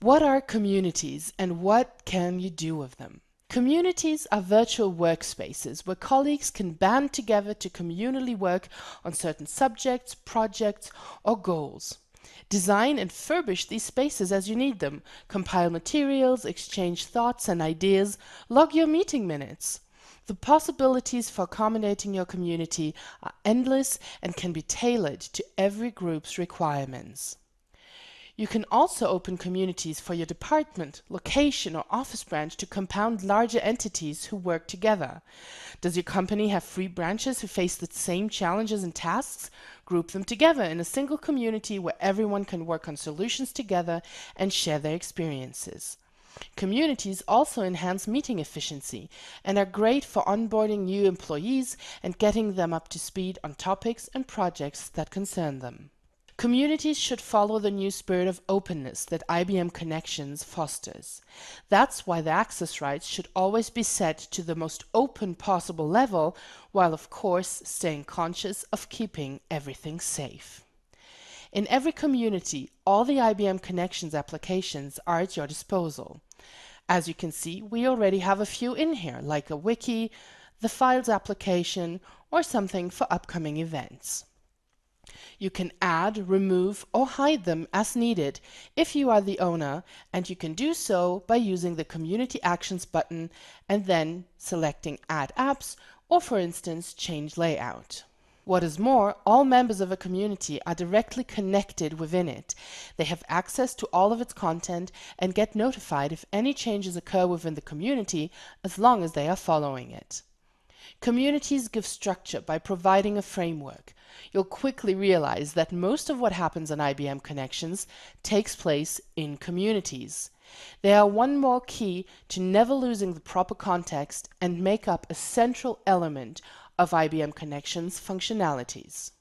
What are communities and what can you do with them? Communities are virtual workspaces where colleagues can band together to communally work on certain subjects, projects, or goals. Design and furbish these spaces as you need them. Compile materials, exchange thoughts and ideas, log your meeting minutes. The possibilities for accommodating your community are endless and can be tailored to every group's requirements. You can also open communities for your department, location, or office branch to compound larger entities who work together. Does your company have 3 branches who face the same challenges and tasks? Group them together in a single community where everyone can work on solutions together and share their experiences. Communities also enhance meeting efficiency and are great for onboarding new employees and getting them up to speed on topics and projects that concern them. Communities should follow the new spirit of openness that IBM Connections fosters. That's why the access rights should always be set to the most open possible level, while of course staying conscious of keeping everything safe. In every community, all the IBM Connections applications are at your disposal. As you can see, we already have a few in here, like a wiki, the Files application, or something for upcoming events. You can add, remove, or hide them as needed if you are the owner, and you can do so by using the Community Actions button and then selecting Add Apps, or for instance, change layout. What is more, all members of a community are directly connected within it. They have access to all of its content and get notified if any changes occur within the community as long as they are following it. Communities give structure by providing a framework. You'll quickly realize that most of what happens on IBM Connections takes place in communities. They are one more key to never losing the proper context and make up a central element of IBM Connections functionalities.